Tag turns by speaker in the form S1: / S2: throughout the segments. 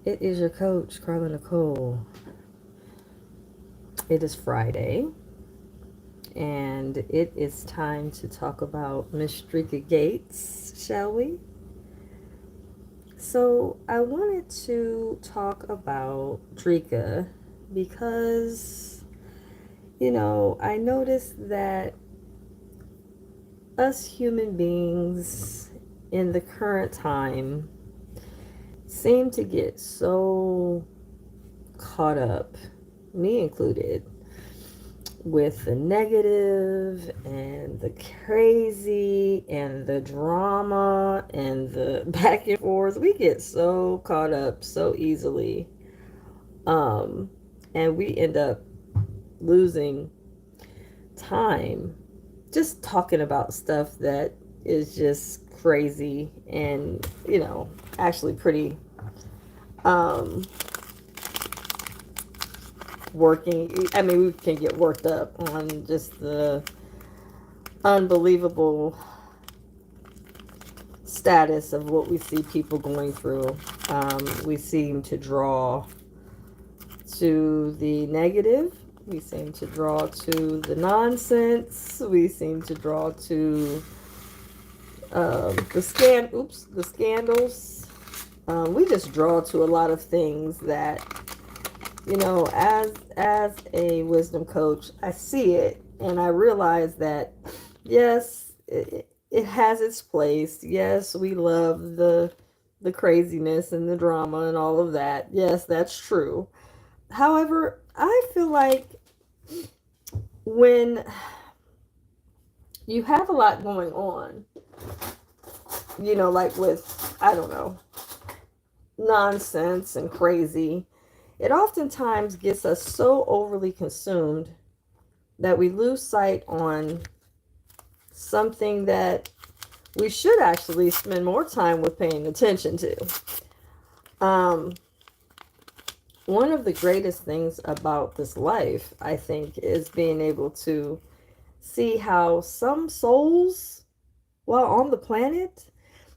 S1: It is your coach, Carla Nicole. It is Friday, and it is time to talk about Miss Dreka Gates, shall we? So, I wanted to talk about Dreka because, I noticed that us human beings in the current time seem to get so caught up, me included, with the negative and the crazy and the drama and the back and forth. We get so caught up so easily. Um, and we end up losing time just talking about stuff that is just crazy and, actually pretty um working. I mean, we can get worked up on just the unbelievable status of what we see people going through. We seem to draw to the negative. We seem to draw to the nonsense. We seem to draw to the scandals. We just draw to a lot of things that, as a wisdom coach, I see it and I realize that yes, it has its place. Yes, we love the craziness and the drama and all of that. Yes, that's true. However, I feel like when you have a lot going on, like with, I don't know, nonsense and crazy, it oftentimes gets us so overly consumed that we lose sight on something that we should actually spend more time with paying attention to. Um, One of the greatest things about this life, I think, is being able to see how some souls, while on the planet,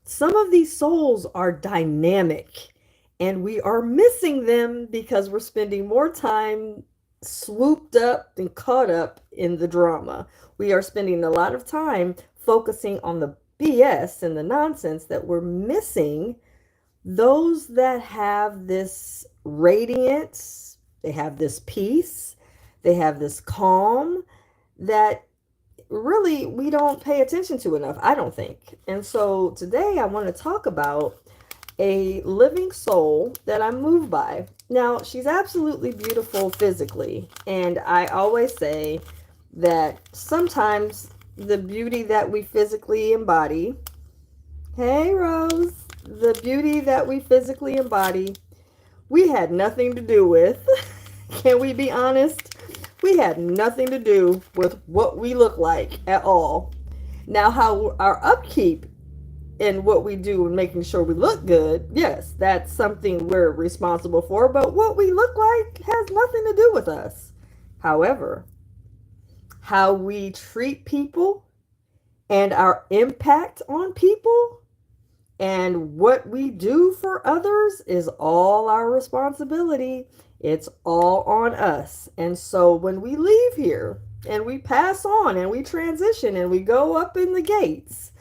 S1: some of these souls are dynamic and we are missing them because we're spending more time swooped up and caught up in the drama. We are spending a lot of time focusing on the BS and the nonsense that we're missing those that have this radiance, they have this peace, they have this calm that really we don't pay attention to enough, I don't think. And so today I want to talk about a living soul that I'm moved by. Now, she's absolutely beautiful physically, and I always say that sometimes the beauty that we physically embody, hey Rose, the beauty that we physically embody, we had nothing to do with. Can we be honest? We had nothing to do with what we look like at all. Now, how our upkeep and what we do in making sure we look good, yes, that's something we're responsible for, but what we look like has nothing to do with us. However, how we treat people and our impact on people and what we do for others is all our responsibility. It's all on us. And so when we leave here and we pass on and we transition and we go up in the gates,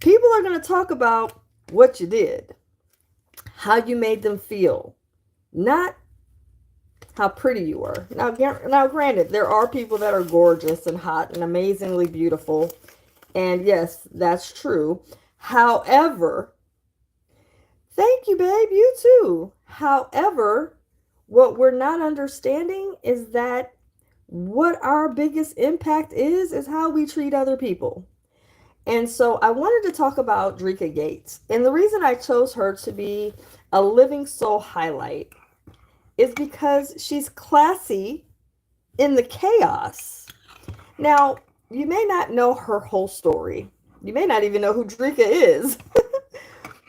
S1: people are going to talk about what you did, how you made them feel, not how pretty you were. Now, granted, there are people that are gorgeous and hot and amazingly beautiful. And yes, that's true. However, thank you, babe, you too. However, what we're not understanding is that what our biggest impact is how we treat other people. And so I wanted to talk about Dreka Gates. And the reason I chose her to be a living soul highlight is because she's classy in the chaos. Now, you may not know her whole story. You may not even know who Dreka is.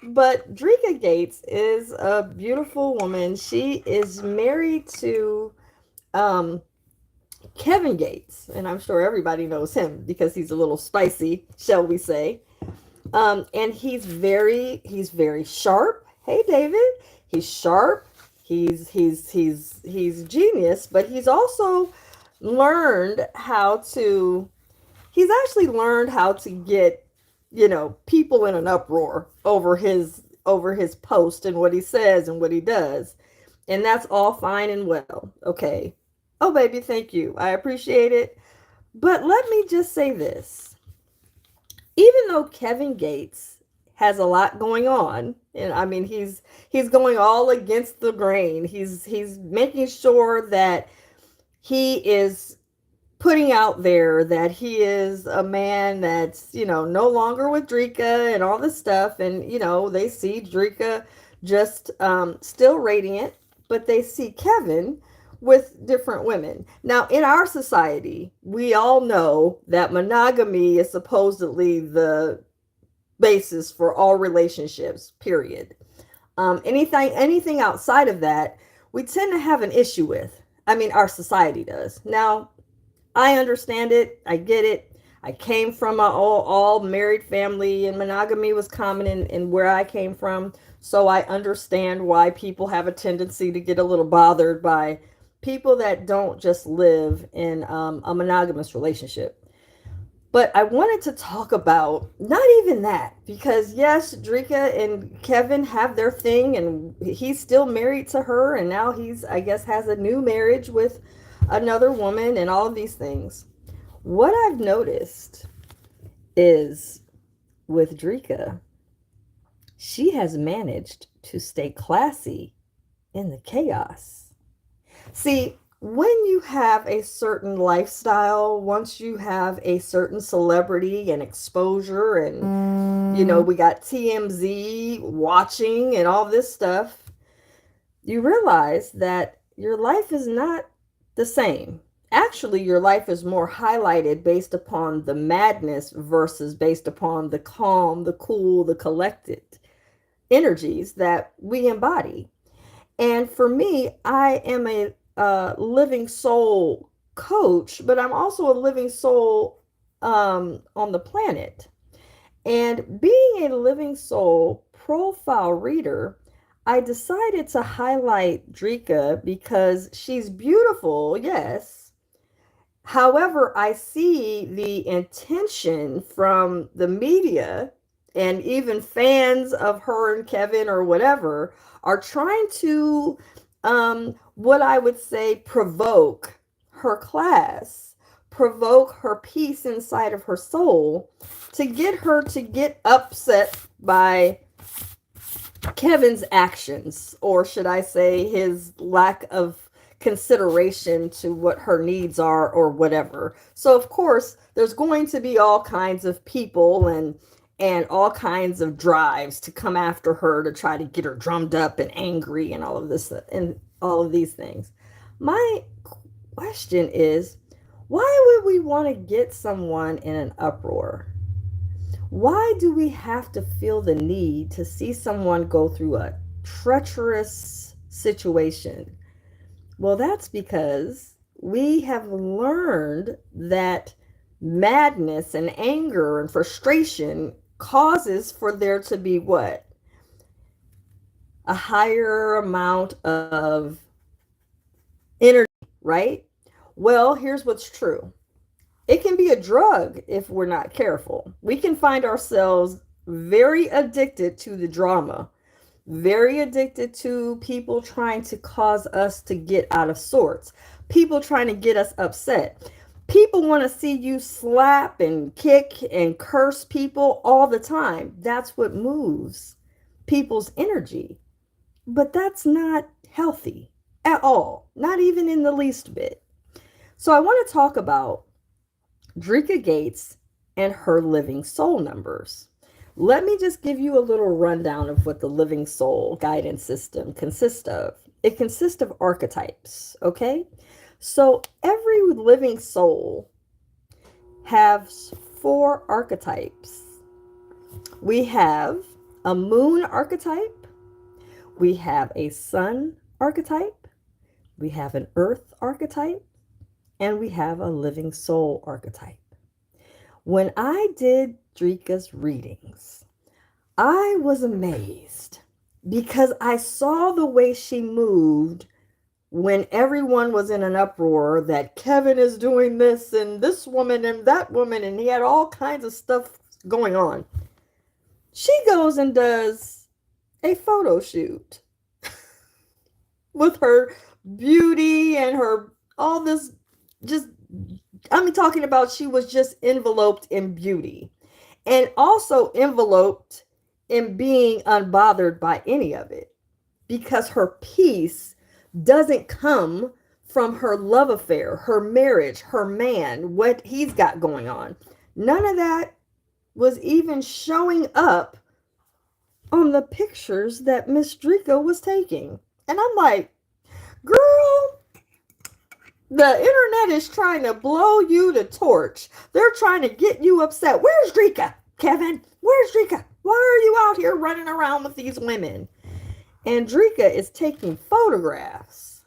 S1: But Dreka Gates is a beautiful woman. She is married to um, Kevin Gates, and I'm sure everybody knows him because he's a little spicy, shall we say? And he's very sharp. Hey, David. He's sharp. He's genius, but he's also learned how to. He's actually learned how to get, people in an uproar over his post and what he says and what he does. And that's all fine and well. Okay. Oh, baby, thank you. I appreciate it. But let me just say this. Even though Kevin Gates has a lot going on, and I mean he's going all against the grain. He's making sure that he is putting out there that he is a man that's, no longer with Dreka and all this stuff. And, they see Dreka just still radiant, but they see Kevin with different women. Now, in our society, we all know that monogamy is supposedly the basis for all relationships, period. Anything outside of that, we tend to have an issue with. I mean, our society does. Now, I understand it. I get it. I came from an all married family, and monogamy was common in where I came from. So I understand why people have a tendency to get a little bothered by people that don't just live in a monogamous relationship. But I wanted to talk about not even that, because yes, Dreka and Kevin have their thing, and he's still married to her, and now he's, I guess, has a new marriage with another woman and all of these things. What I've noticed is with Dreka, she has managed to stay classy in the chaos. See, when you have a certain lifestyle, once you have a certain celebrity and exposure, and we got TMZ watching and all this stuff, you realize that your life is not the same. Actually, your life is more highlighted based upon the madness versus based upon the calm, the cool, the collected energies that we embody. And for me, I am a living soul coach, but I'm also a living soul on the planet. And being a living soul profile reader, I decided to highlight Dreka because she's beautiful, yes. However, I see the intention from the media and even fans of her and Kevin or whatever are trying to, what I would say, provoke her class, provoke her peace inside of her soul to get her to get upset by Kevin's actions, or should I say his lack of consideration to what her needs are or whatever. So of course there's going to be all kinds of people and all kinds of drives to come after her to try to get her drummed up and angry and all of this and all of these things. My question is, why would we want to get someone in an uproar? Why do we have to feel the need to see someone go through a treacherous situation? Well, that's because we have learned that madness and anger and frustration causes for there to be what? A higher amount of energy, right? Well, here's what's true. It can be a drug if we're not careful. We can find ourselves very addicted to the drama, very addicted to people trying to cause us to get out of sorts, people trying to get us upset. People want to see you slap and kick and curse people all the time. That's what moves people's energy. But that's not healthy at all, not even in the least bit. So I want to talk about Dreka Gates and her living soul numbers. Let me just give you a little rundown of what the living soul guidance system consists of. It consists of archetypes, okay? So every living soul has 4 archetypes. We have a moon archetype, we have a sun archetype, we have an earth archetype, and we have a living soul archetype. When I did Dreka's readings, I was amazed because I saw the way she moved when everyone was in an uproar that Kevin is doing this and this woman and that woman, and he had all kinds of stuff going on. She goes and does a photo shoot with her beauty and her all this, just, I'm talking about, she was just enveloped in beauty and also enveloped in being unbothered by any of it, because her peace doesn't come from her love affair, her marriage, her man, what he's got going on. None of that was even showing up on the pictures that Miss Dreka was taking. And I'm like, girl, the internet is trying to blow you the torch. They're trying to get you upset. Where's Dreka, Kevin? Where's Dreka? Why are you out here running around with these women? And Dreka is taking photographs,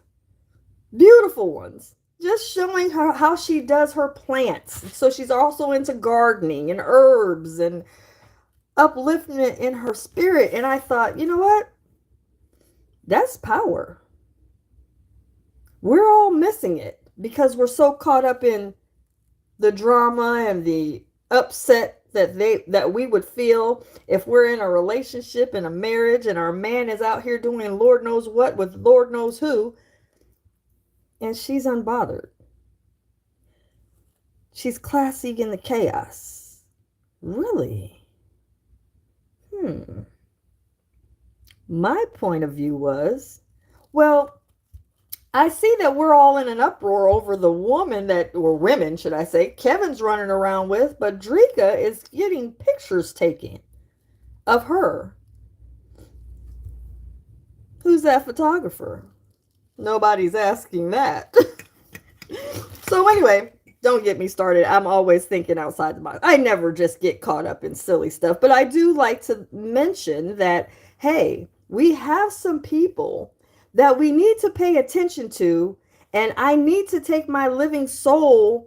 S1: beautiful ones, just showing her how she does her plants. So she's also into gardening and herbs and uplifting it in her spirit. And I thought, you know what? That's power. We're all missing it because we're so caught up in the drama and the upset that we would feel if we're in a relationship, in a marriage, and our man is out here doing Lord knows what with Lord knows who, and she's unbothered. She's classy in the chaos. Really? My point of view was, well, I see that we're all in an uproar over the woman that, or women, should I say, Kevin's running around with, but Dreka is getting pictures taken of her. Who's that photographer? Nobody's asking that. So anyway, don't get me started. I'm always thinking outside the box. I never just get caught up in silly stuff, but I do like to mention that, hey, we have some people that we need to pay attention to, and I need to take my LivingSoul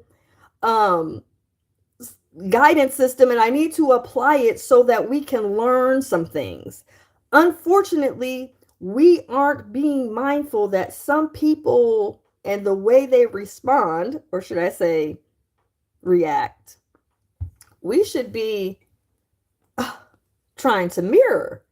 S1: guidance system and I need to apply it so that we can learn some things. Unfortunately, we aren't being mindful that some people and the way they respond, or should I say react, we should be trying to mirror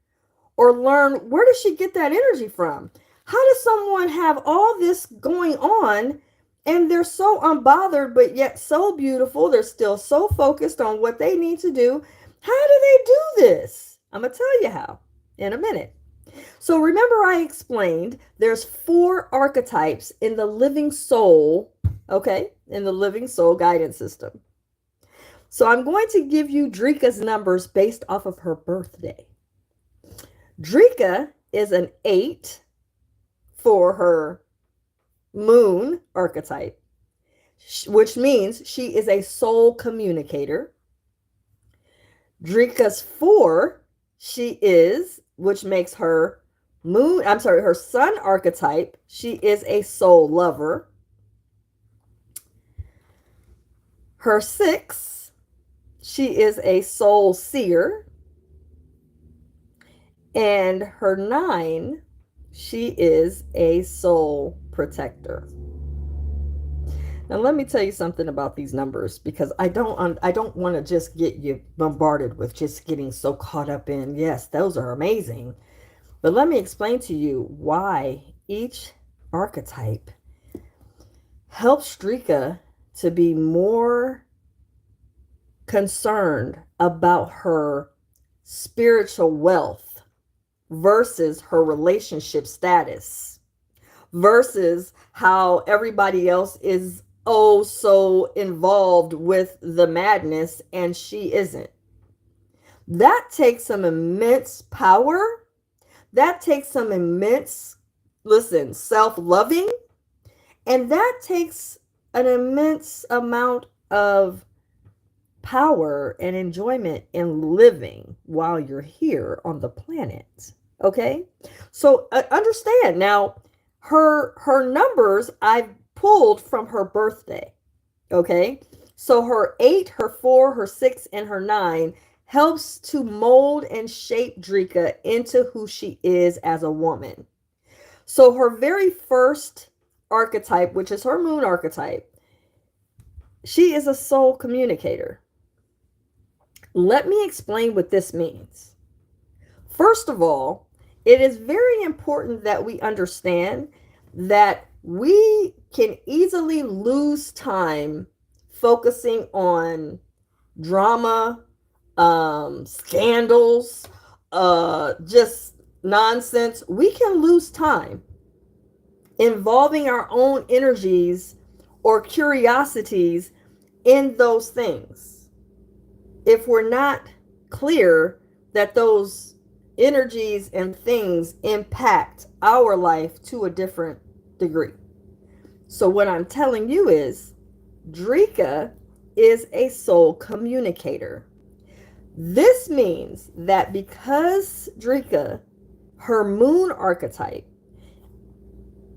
S1: or learn, where does she get that energy from? How does someone have all this going on and they're so unbothered, but yet so beautiful? They're still so focused on what they need to do. How do they do this? I'm going to tell you how in a minute. So remember I explained there's 4 archetypes in the LivingSoul, okay, in the LivingSoul guidance system. So I'm going to give you Dreka's numbers based off of her birthday. Dreka is an 8 for her moon archetype, which means she is a soul communicator. Dreka's 4, she is, which makes her her sun archetype, she is a soul lover. Her 6, she is a soul seer. And her 9, she is a soul protector. Now let me tell you something about these numbers, because I don't want to just get you bombarded with just getting so caught up in, yes, those are amazing. But let me explain to you why each archetype helps Dreka to be more concerned about her spiritual wealth versus her relationship status, versus how everybody else is so involved with the madness and she isn't. That takes some immense power. That takes some immense, self-loving. And that takes an immense amount of power and enjoyment in living while you're here on the planet. Okay? So understand now, her numbers I've pulled from her birthday. Okay? So her 8, her 4, her 6, and her 9 helps to mold and shape Dreka into who she is as a woman. So her very first archetype, which is her moon archetype, she is a soul communicator. Let me explain what this means. First of all, it is very important that we understand that we can easily lose time focusing on drama, scandals, just nonsense. We can lose time involving our own energies or curiosities in those things if we're not clear that those energies and things impact our life to a different degree. So what I'm telling you is Dreka is a soul communicator. This means that because Dreka, her moon archetype,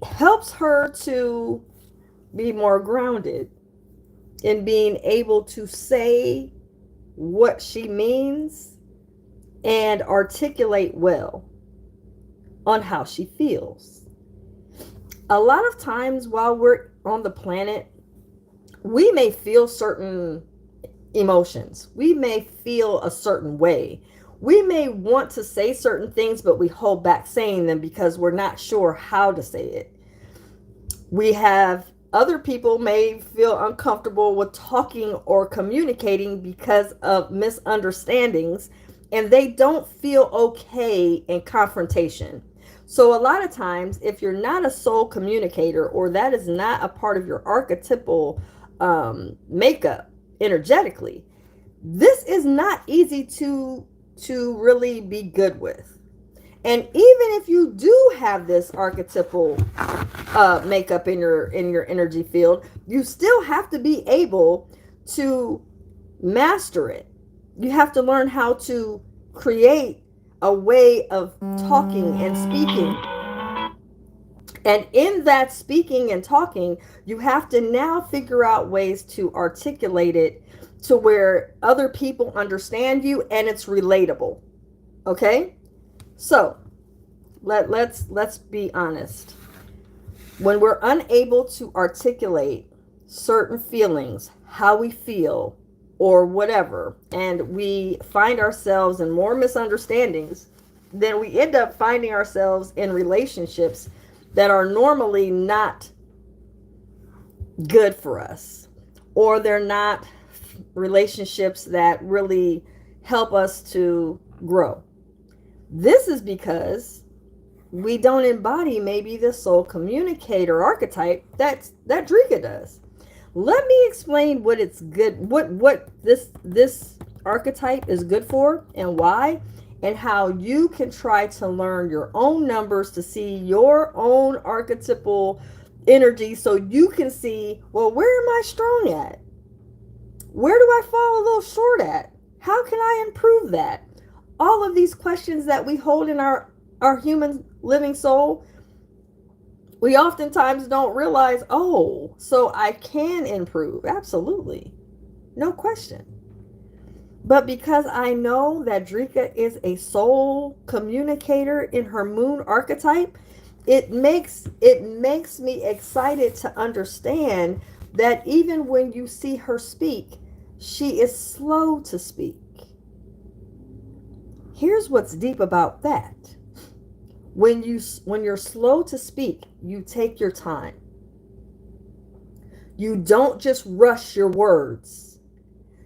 S1: helps her to be more grounded in being able to say what she means and articulate well on how she feels. A lot of times while we're on the planet, we may feel certain emotions. We may feel a certain way. We may want to say certain things, but we hold back saying them because we're not sure how to say it. We have other people may feel uncomfortable with talking or communicating because of misunderstandings, and they don't feel okay in confrontation. So a lot of times, if you're not a soul communicator, or that is not a part of your archetypal makeup energetically, this is not easy to really be good with. And even if you do have this archetypal makeup in your energy field, you still have to be able to master it. You have to learn how to create a way of talking and speaking. And in that speaking and talking, you have to now figure out ways to articulate it to where other people understand you and it's relatable. Okay? So, let's be honest. When we're unable to articulate certain feelings, how we feel, or whatever, and we find ourselves in more misunderstandings, then we end up finding ourselves in relationships that are normally not good for us, or they're not relationships that really help us to grow. This is because we don't embody maybe the soul communicator archetype that Dreka does. Let me explain what it's good, what this archetype is good for and why, and how you can try to learn your own numbers to see your own archetypal energy so you can see, well, where am I strong at? Where do I fall a little short at? How can I improve that? All of these questions that we hold in our human living soul, we oftentimes don't realize, oh, so I can improve. Absolutely. No question. But because I know that Dreka is a soul communicator in her moon archetype, it makes me excited to understand that even when you see her speak, she is slow to speak. Here's what's deep about that. When you're slow to speak, you take your time. You don't just rush your words.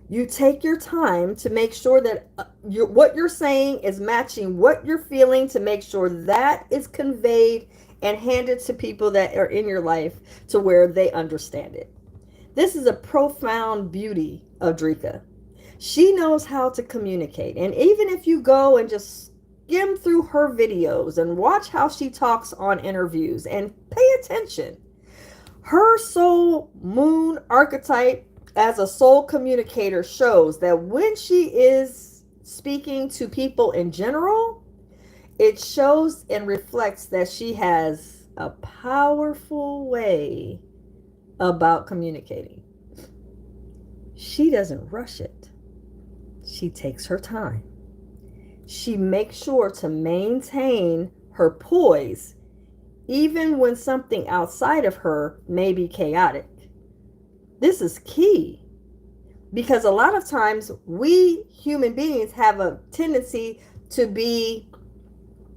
S1: You take your time to make sure that what you're saying is matching what you're feeling, to make sure that is conveyed and handed to people that are in your life to where they understand it. This is a profound beauty of Dreka. She knows how to communicate. And even if you go and just skim through her videos and watch how she talks on interviews and pay attention, her soul moon archetype as a soul communicator shows that when she is speaking to people in general, it shows and reflects that she has a powerful way about communicating. She doesn't rush it. she takes her time. She makes sure to maintain her poise, even when something outside of her may be chaotic. This is key because a lot of times we human beings have a tendency to be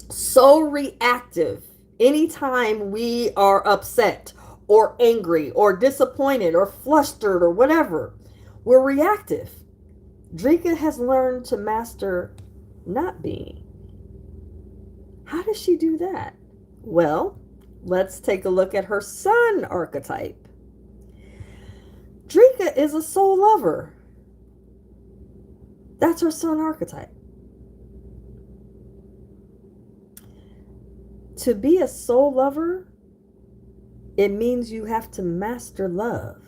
S1: so reactive anytime we are upset or angry or disappointed or flustered or whatever. We're reactive. Dreka has learned to master not being. How does she do that? Well, let's take a look at her sun archetype. Dreka is a soul lover. That's her sun archetype. To be a soul lover, it means you have to master love.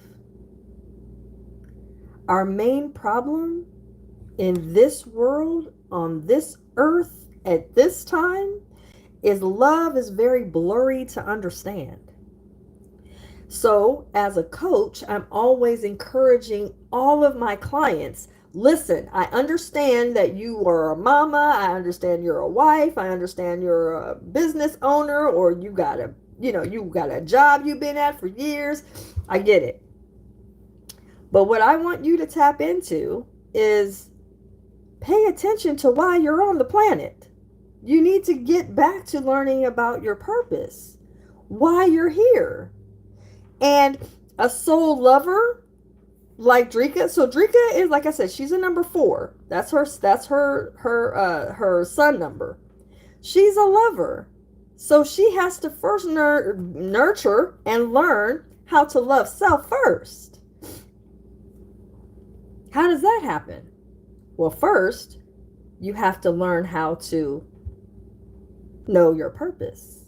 S1: Our main problem in this world, on this earth, at this time, is love is very blurry to understand. So, as a coach, I'm always encouraging all of my clients, listen, I understand that you are a mama, I understand you're a wife, I understand you're a business owner, or you got a job you've been at for years. I get it. But what I want you to tap into is pay attention to why you're on the planet. You need to get back to learning about your purpose, why you're here. And a soul lover like Dreka. So Dreka is, like I said, she's a number 4. That's her sun number. She's a lover. So she has to first nurture and learn how to love self first. How does that happen? Well, first, you have to learn how to know your purpose.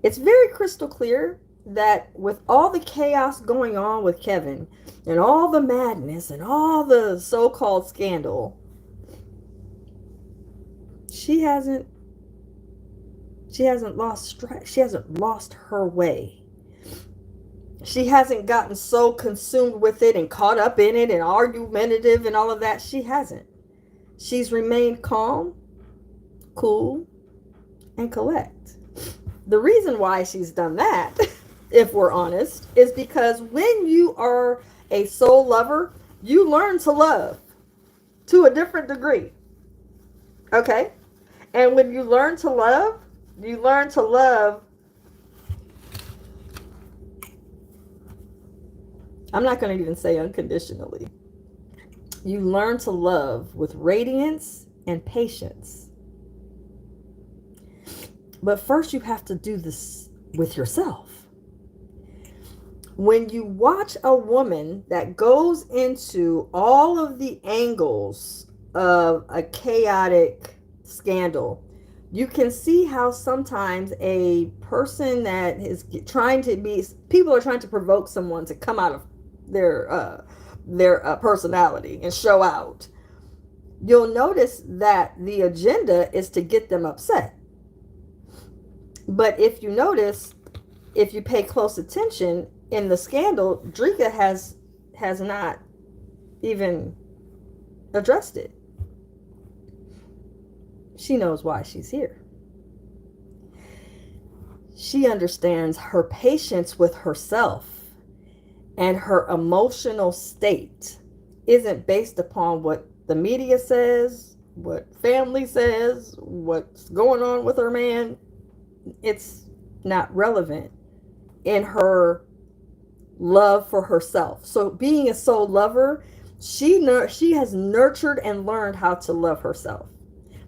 S1: It's very crystal clear that with all the chaos going on with Kevin and all the madness and all the so-called scandal, she hasn't lost her way. She hasn't gotten so consumed with it and caught up in it and argumentative and all of that. She hasn't. She's remained calm, cool, and collect. The reason why she's done that, if we're honest, is because when you are a soul lover, you learn to love to a different degree. Okay? And when you learn to love, I'm not going to even say unconditionally. You learn to love with radiance and patience. But first you have to do this with yourself. When you watch a woman that goes into all of the angles of a chaotic scandal, you can see how sometimes a person that is people are trying to provoke someone to come out of their personality and show out. You'll notice that the agenda is to get them upset. But if you pay close attention in the scandal, Dreka has not even addressed it. She knows why she's here. She understands her patience with herself and her emotional state isn't based upon what the media says, what family says, what's going on with her man. It's not relevant in her love for herself. So being a soul lover, she has nurtured and learned how to love herself,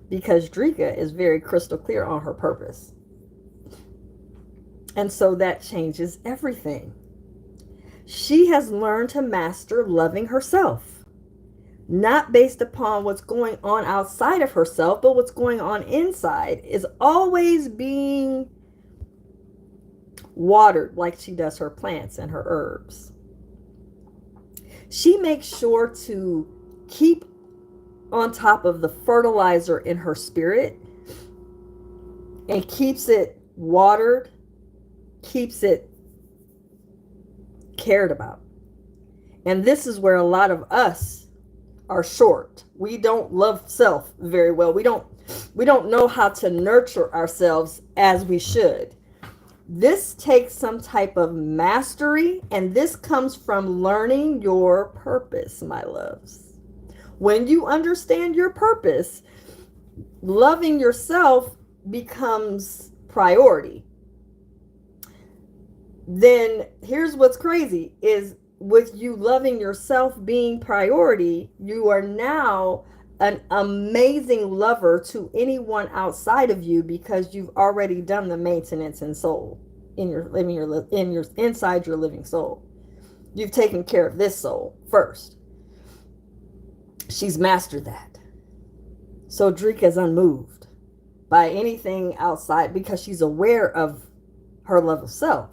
S1: because Dreka is very crystal clear on her purpose. And so that changes everything. She has learned to master loving herself, not based upon what's going on outside of herself, but what's going on inside is always being watered like she does her plants and her herbs. She makes sure to keep on top of the fertilizer in her spirit and keeps it watered, keeps it cared about. And this is where a lot of us are short. We don't love self very well. We don't know how to nurture ourselves as we should. This takes some type of mastery, and this comes from learning your purpose, my loves. When you understand your purpose, loving yourself becomes priority. Then here's what's crazy is with you loving yourself being priority, you are now an amazing lover to anyone outside of you because you've already done the maintenance in soul in your inside your living soul. You've taken care of this soul first. She's mastered that. So Dreka's unmoved by anything outside because she's aware of her love of self.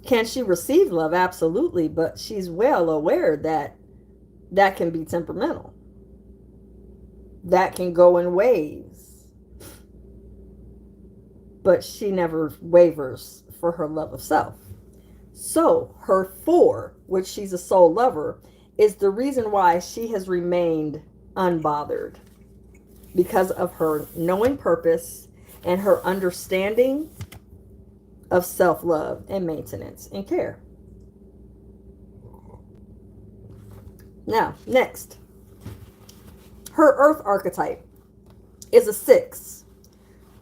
S1: Can she receive love? Absolutely, but she's well aware that that can be temperamental. That can go in waves. But she never wavers for her love of self. So her 4, which she's a soul lover, is the reason why she has remained unbothered. Because of her knowing purpose and her understanding of self-love and maintenance and care. Now, next. Her Earth archetype is a 6.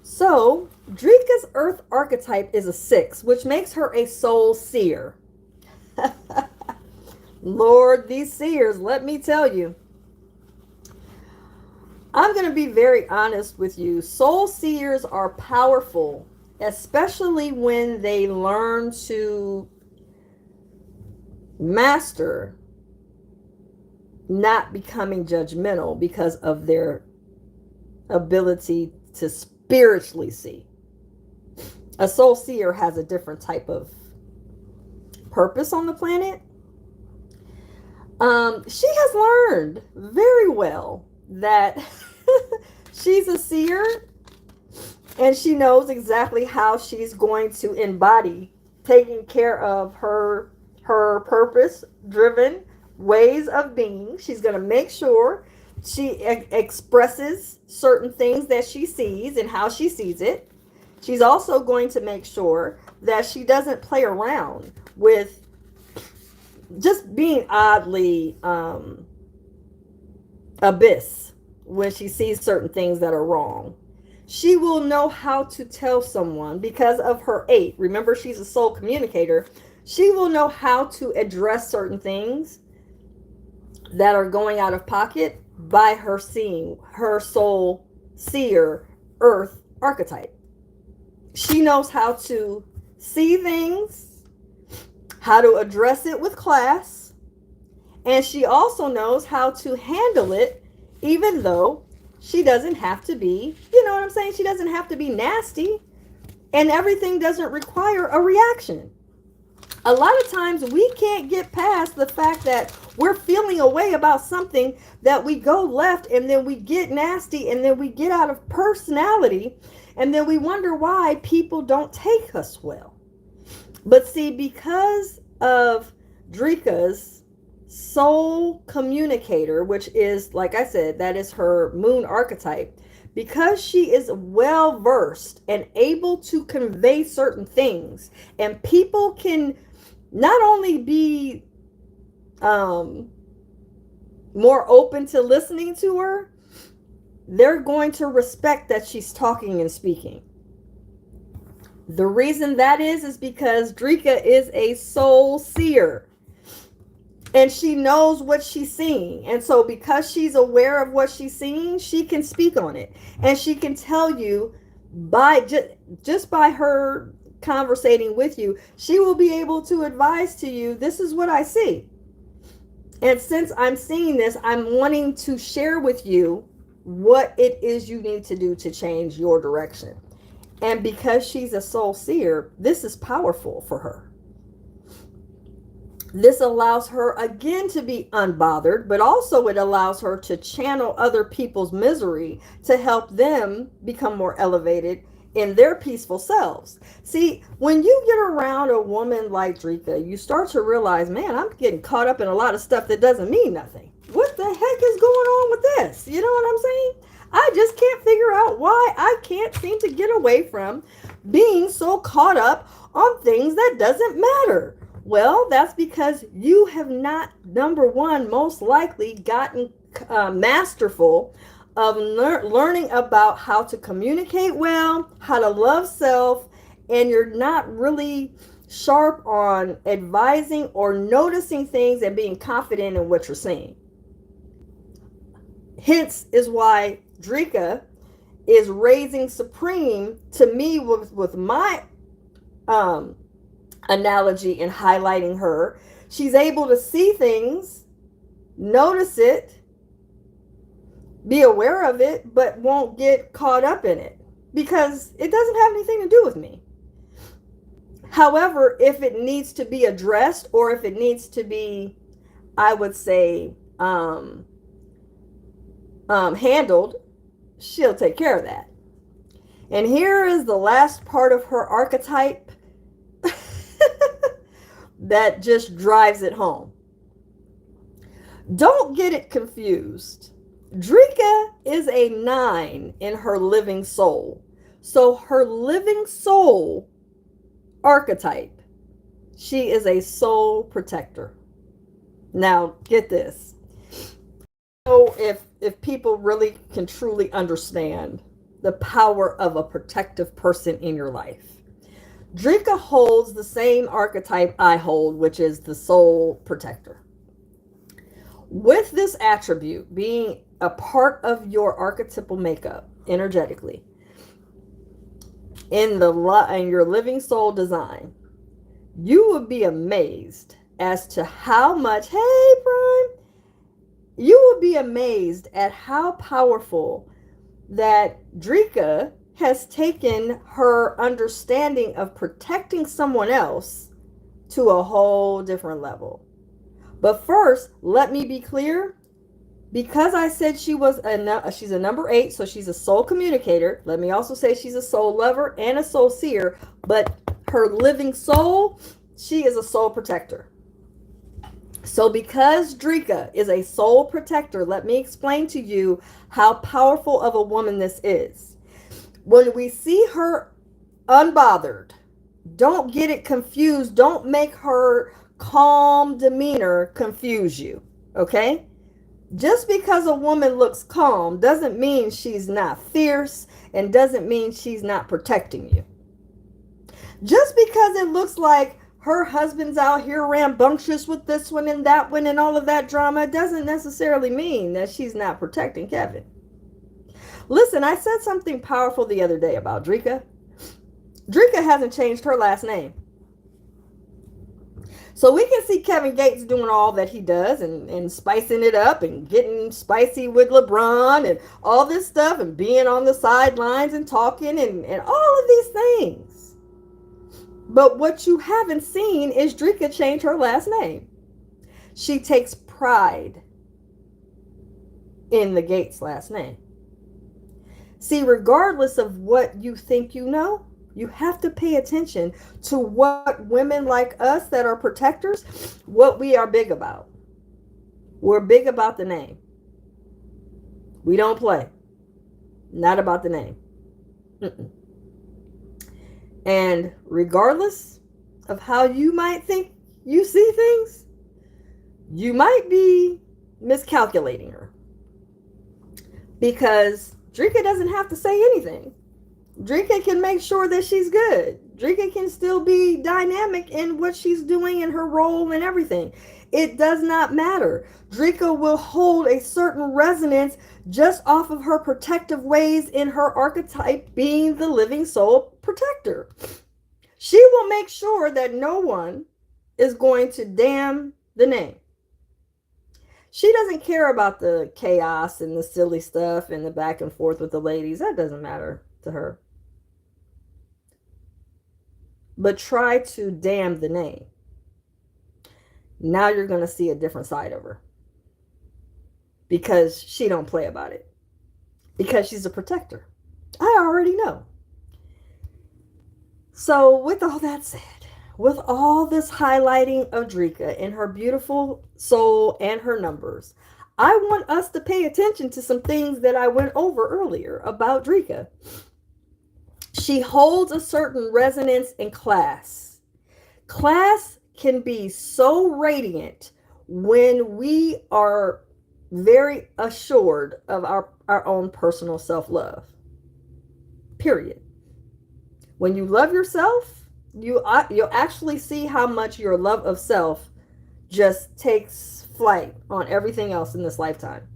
S1: So, Dreka's Earth archetype is a 6, which makes her a soul seer. Lord, these seers, let me tell you. I'm going to be very honest with you. Soul seers are powerful, especially when they learn to master not becoming judgmental because of their ability to spiritually see. A soul seer has a different type of purpose on the planet. She has learned very well that she's a seer, and she knows exactly how she's going to embody taking care of her purpose-driven ways of being. She's going to make sure she expresses certain things that she sees and how she sees it. She's also going to make sure that she doesn't play around with just being oddly abyss when she sees certain things that are wrong. She will know how to tell someone because of her 8. Remember, she's a soul communicator. She will know how to address certain things that are going out of pocket by her seeing her soul seer Earth archetype. She knows how to see things, how to address it with class, and she also knows how to handle it, even though she doesn't have to be, you know what I'm saying? She doesn't have to be nasty, and everything doesn't require a reaction. A lot of times we can't get past the fact that we're feeling a way about something that we go left, and then we get nasty, and then we get out of personality, and then we wonder why people don't take us well. But see, because of Dreka's Soul Communicator, which is, like I said, that is her moon archetype, because she is well versed and able to convey certain things, and people can not only be more open to listening to her, they're going to respect that she's talking and speaking. The reason that is because Dreka is a soul seer, and she knows what she's seeing. And so because she's aware of what she's seeing, she can speak on it, and she can tell you by just by her conversating with you, she will be able to advise to you, this is what I see. And since I'm seeing this, I'm wanting to share with you what it is you need to do to change your direction. And because she's a soul seer, this is powerful for her. This allows her again to be unbothered, but also it allows her to channel other people's misery to help them become more elevated in their peaceful selves. See, when you get around a woman like Dreka, you start to realize, man, I'm getting caught up in a lot of stuff that doesn't mean nothing. What the heck is going on with this? You know what I'm saying? I just can't figure out why I can't seem to get away from being so caught up on things that doesn't matter. Well, that's because you have not, number one, most likely gotten masterful of learning about how to communicate well, how to love self, and you're not really sharp on advising or noticing things and being confident in what you're saying. Hence is why Dreka is raising supreme to me with my analogy and highlighting her. She's able to see things, notice it, be aware of it, but won't get caught up in it because it doesn't have anything to do with me. However, if it needs to be addressed or if it needs to be, I would say, handled, she'll take care of that. And here is the last part of her archetype that just drives it home. Don't get it confused. Dreka is a 9 in her living soul. So her living soul archetype, she is a soul protector. Now, get this. So if people really can truly understand the power of a protective person in your life, Dreka holds the same archetype I hold, which is the soul protector. With this attribute being a part of your archetypal makeup energetically in your living soul design, you would be amazed as to how much, hey Prime, you would be amazed at how powerful that Dreka has taken her understanding of protecting someone else to a whole different level. But first, let me be clear. Because I said she's a number 8, so she's a soul communicator. Let me also say she's a soul lover and a soul seer. But her living soul, she is a soul protector. So because Dreka is a soul protector, let me explain to you how powerful of a woman this is. When we see her unbothered, don't get it confused. Don't make her calm demeanor confuse you, okay? Just because a woman looks calm doesn't mean she's not fierce and doesn't mean she's not protecting you. Just because it looks like her husband's out here rambunctious with this one and that one and all of that drama doesn't necessarily mean that she's not protecting Kevin. Listen, I said something powerful the other day about Dreka. Dreka hasn't changed her last name. So we can see Kevin Gates doing all that he does and spicing it up and getting spicy with LeBron and all this stuff and being on the sidelines and talking and all of these things. But what you haven't seen is Dreka change her last name. She takes pride in the Gates last name. See, regardless of what you think you know, you have to pay attention to what women like us that are protectors, what we are big about. We're big about the name. We don't play. Not about the name. Mm-mm. And regardless of how you might think you see things, you might be miscalculating her. Because Dreka doesn't have to say anything. Dreka can make sure that she's good. Dreka can still be dynamic in what she's doing and her role and everything. It does not matter. Dreka will hold a certain resonance just off of her protective ways in her archetype being the living soul protector. She will make sure that no one is going to damn the name. She doesn't care about the chaos and the silly stuff and the back and forth with the ladies. That doesn't matter to her. But try to damn the name. Now you're going to see a different side of her. Because she don't play about it. Because she's a protector. I already know. So with all that said, with all this highlighting of Dreka and her beautiful soul and her numbers, I want us to pay attention to some things that I went over earlier about Dreka. She holds a certain resonance in class. Class can be so radiant when we are very assured of our own personal self-love. Period. When you love yourself, you'll actually see how much your love of self just takes flight on everything else in this lifetime.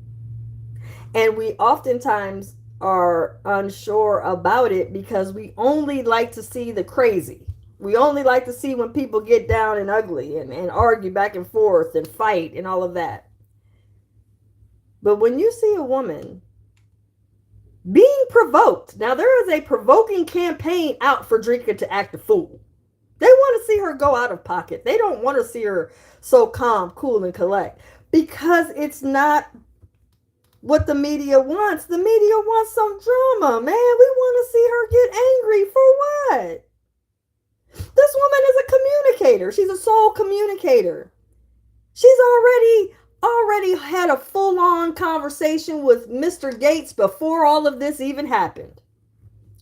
S1: And we oftentimes are unsure about it because we only like to see the crazy. We only like to see when people get down and ugly and argue back and forth and fight and all of that. But when you see a woman being provoked, now there is a provoking campaign out for Dreka to act a fool. They want to see her go out of pocket. They don't want to see her so calm, cool, and collect, because it's not what the media wants. The media wants some drama, man. We want to see her get angry for what? This woman is a communicator. She's a soul communicator. She's already had a full-on conversation with Mr. Gates before all of this even happened.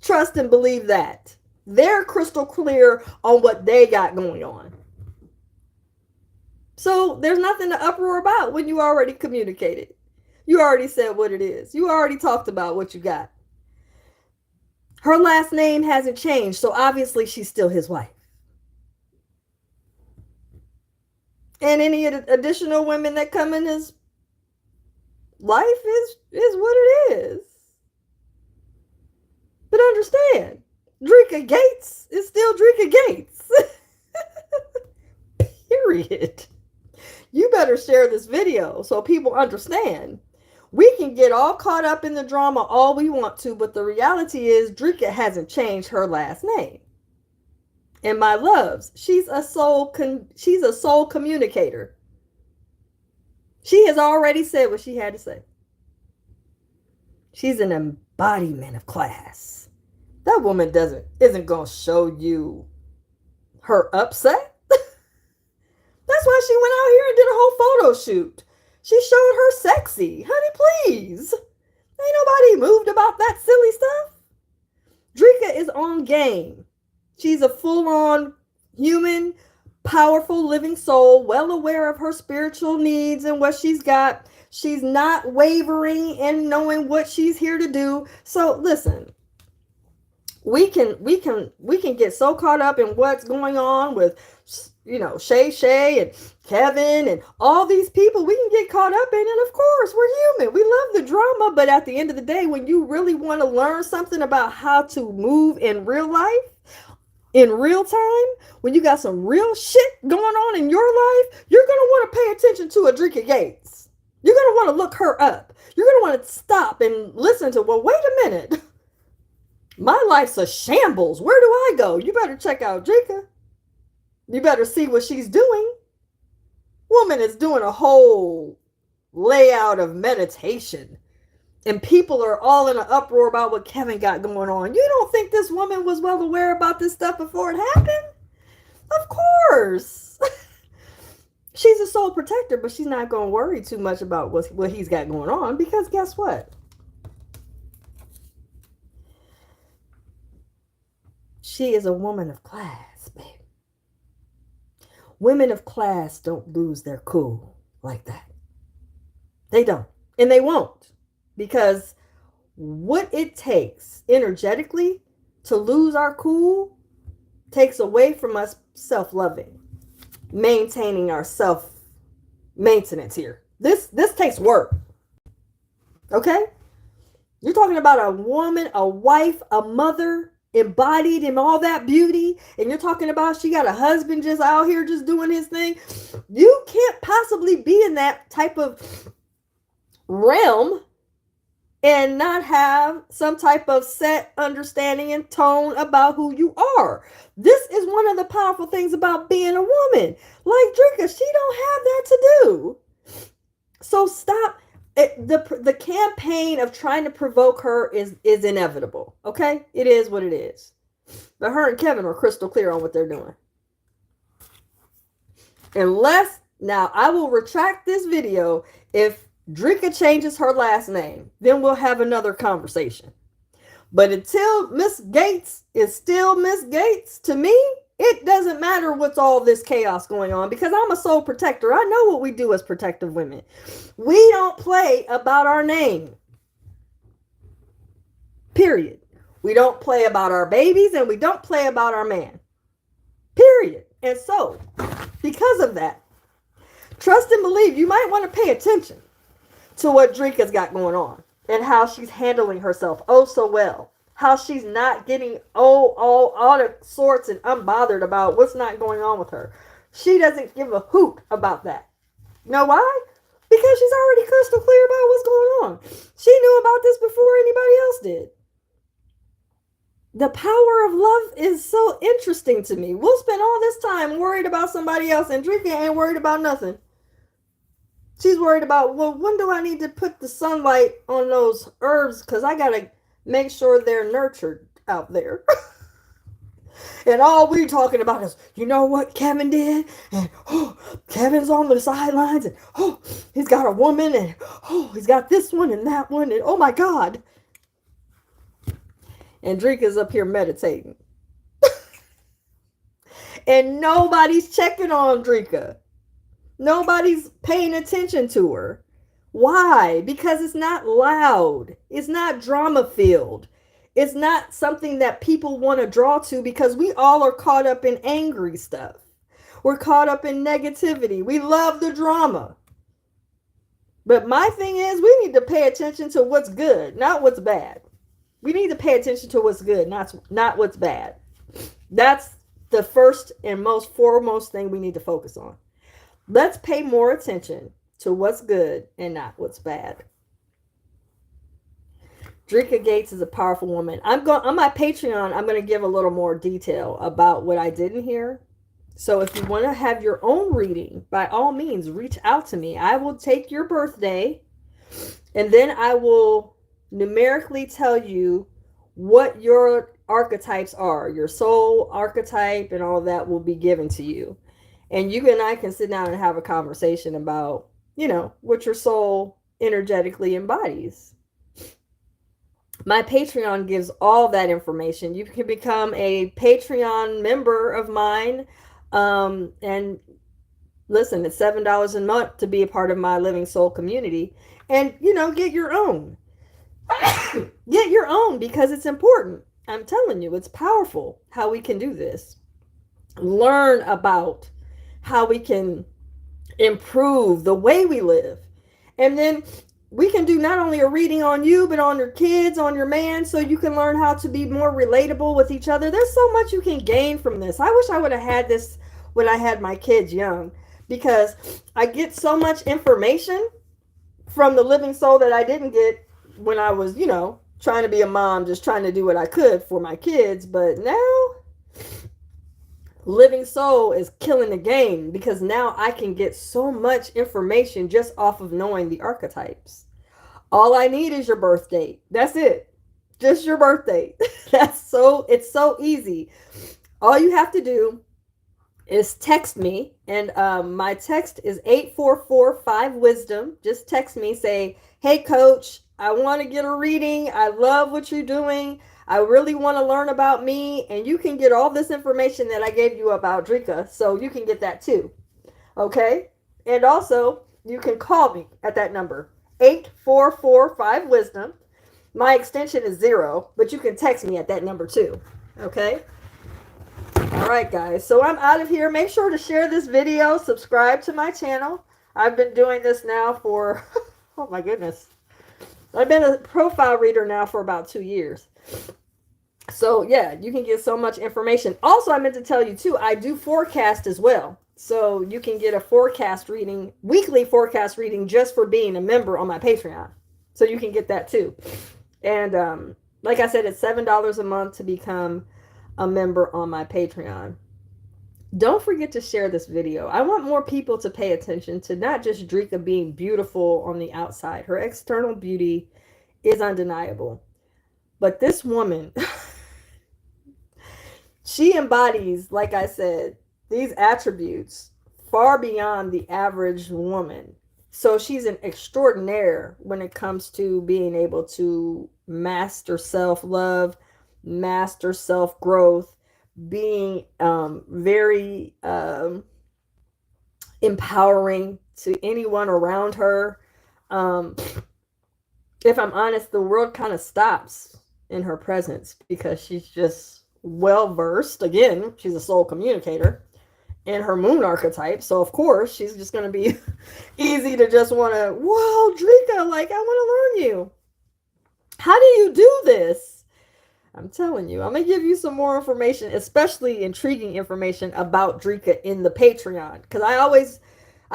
S1: Trust and believe that. They're crystal clear on what they got going on. So there's nothing to uproar about when you already communicated. You already said what it is. You already talked about what you got. Her last name hasn't changed, so obviously she's still his wife. And any additional women that come in his life is what it is. But understand, Dreka Gates is still Dreka Gates. Period. You better share this video so people understand. We can get all caught up in the drama all we want to, but the reality is Dreka hasn't changed her last name. And my loves, she's a soul communicator. She has already said what she had to say. She's an embodiment of class. That woman isn't going to show you her upset. That's why she went out here and did a whole photo shoot. She showed her sexy. Honey, please. Ain't nobody moved about that silly stuff. Dreka is on game. She's a full-on human, powerful, living soul, well aware of her spiritual needs and what she's got. She's not wavering in knowing what she's here to do. So listen, we can get so caught up in what's going on with, Shay and Kevin and all these people. We can get caught up in it. Of course, we're human. We love the drama, but at the end of the day, when you really want to learn something about how to move in real life, in real time, when you got some real shit going on in your life, you're going to want to pay attention to a Dreka Gates. You're going to want to look her up. You're going to want to stop and listen to, well, wait a minute. My life's a shambles. Where do I go? You better check out Dreka. You better see what she's doing. Woman is doing a whole layout of meditation. And people are all in an uproar about what Kevin got going on. You don't think this woman was well aware about this stuff before it happened? Of course. She's a soul protector, but she's not going to worry too much about what he's got going on, because guess what? She is a woman of class, baby. Women of class don't lose their cool like that. They don't. And they won't. Because what it takes energetically to lose our cool takes away from us self-loving, maintaining our self-maintenance here. This takes work. Okay? You're talking about a woman, a wife, a mother, embodied in all that beauty, and you're talking about she got a husband just out here just doing his thing. You can't possibly be in that type of realm and not have some type of set understanding and tone about who you are. This is one of the powerful things about being a woman. Like Dreka, she don't have that to do. So stop. The campaign of trying to provoke her is inevitable. Okay? It is what it is. But her and Kevin are crystal clear on what they're doing. Unless, now I will retract this video if Dreka changes her last name. Then we'll have another conversation. But until Miss Gates is still Miss Gates, to me, it doesn't matter what's all this chaos going on, because I'm a soul protector. I know what we do as protective women. We don't play about our name. Period. We don't play about our babies, and we don't play about our man. Period. And so, because of that, trust and believe, you might want to pay attention to what Dreka's got going on and how she's handling herself oh so well. How she's not getting all out of sorts and unbothered about what's not going on with her. She doesn't give a hoot about that. You know why? Because she's already crystal clear about what's going on. She knew about this before anybody else did. The power of love is so interesting to me. We'll spend all this time worried about somebody else, and Dreka ain't worried about nothing. She's worried about, well, when do I need to put the sunlight on those herbs? Because I got to make sure they're nurtured out there. And all we're talking about is, you know what Kevin did? And Kevin's on the sidelines, and he's got a woman, and he's got this one and that one, and oh my God. And Dreka's up here meditating. And nobody's checking on Dreka. Nobody's paying attention to her. Why? Because it's not loud. It's not drama filled. It's not something that people want to draw to, because we all are caught up in angry stuff. We're caught up in negativity. We love the drama. But my thing is, we need to pay attention to what's good, not what's bad. We need to pay attention to what's good, not what's bad. That's the first and most foremost thing we need to focus on. Let's pay more attention to what's good and not what's bad. Dreka Gates is a powerful woman. On my Patreon, I'm going to give a little more detail about what I didn't hear. So if you want to have your own reading, by all means, reach out to me. I will take your birthday, and then I will numerically tell you what your archetypes are. Your soul archetype and all of that will be given to you. And you and I can sit down and have a conversation about, what your soul energetically embodies. My Patreon gives all that information. You can become a Patreon member of mine. And listen, it's $7 a month to be a part of my LivingSoul community. And, get your own. Get your own, because it's important. I'm telling you, it's powerful how we can do this. Learn about how we can improve the way we live. And then we can do not only a reading on you, but on your kids, on your man, so you can learn how to be more relatable with each other. There's so much you can gain from this. I wish I would have had this when I had my kids young, because I get so much information from the LivingSoul that I didn't get when I was, trying to be a mom, just trying to do what I could for my kids. But now LivingSoul is killing the game, because now I can get so much information just off of knowing the archetypes. All I need is your birth date. That's it. Just your birth date. It's so easy. All you have to do is text me, and my text is 8445-WISDOM. Just text me, say, hey coach, I want to get a reading. I love what you're doing. I really want to learn about me. And you can get all this information that I gave you about Dreka, so you can get that too. Okay? And also, you can call me at that number, 8445-WISDOM. My extension is 0, but you can text me at that number too. Okay? All right, guys. So I'm out of here. Make sure to share this video. Subscribe to my channel. I've been doing this now for, oh my goodness. I've been a profile reader now for about 2 years. So yeah, you can get so much information. Also, I meant to tell you too, I do forecast as well. So you can get a forecast reading, weekly forecast reading, just for being a member on my Patreon. So you can get that too. And like I said, it's $7 a month to become a member on my Patreon. Don't forget to share this video. I want more people to pay attention to not just Dreka being beautiful on the outside. Her external beauty is undeniable. But this woman, she embodies, like I said, these attributes far beyond the average woman. So she's an extraordinaire when it comes to being able to master self-love, master self-growth, being very empowering to anyone around her. Um, if I'm honest, the world kind of stops in her presence because she's just well versed. Again, she's a soul communicator in her moon archetype. So, of course, she's just going to be easy to just want to, whoa, Dreka, like, I want to learn you. How do you do this? I'm telling you, I'm going to give you some more information, especially intriguing information about Dreka in the Patreon. Because I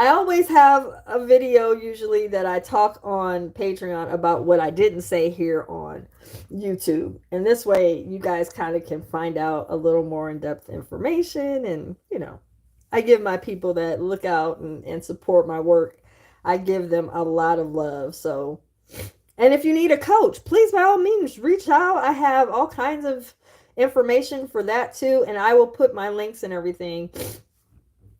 S1: always have a video usually that I talk on Patreon about what I didn't say here on YouTube. And this way you guys kind of can find out a little more in-depth information. And, you know, I give my people that look out and support my work, I give them a lot of love. So, and if you need a coach, please, by all means, reach out. I have all kinds of information for that too. And I will put my links and everything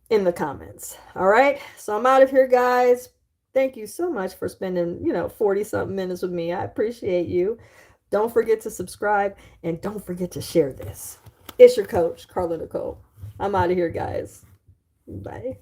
S1: in the comments. All right. So I'm out of here, guys. Thank you so much for spending, 40 something minutes with me. I appreciate you. Don't forget to subscribe and don't forget to share this. It's your coach, Carla Nicole. I'm out of here, guys. Bye.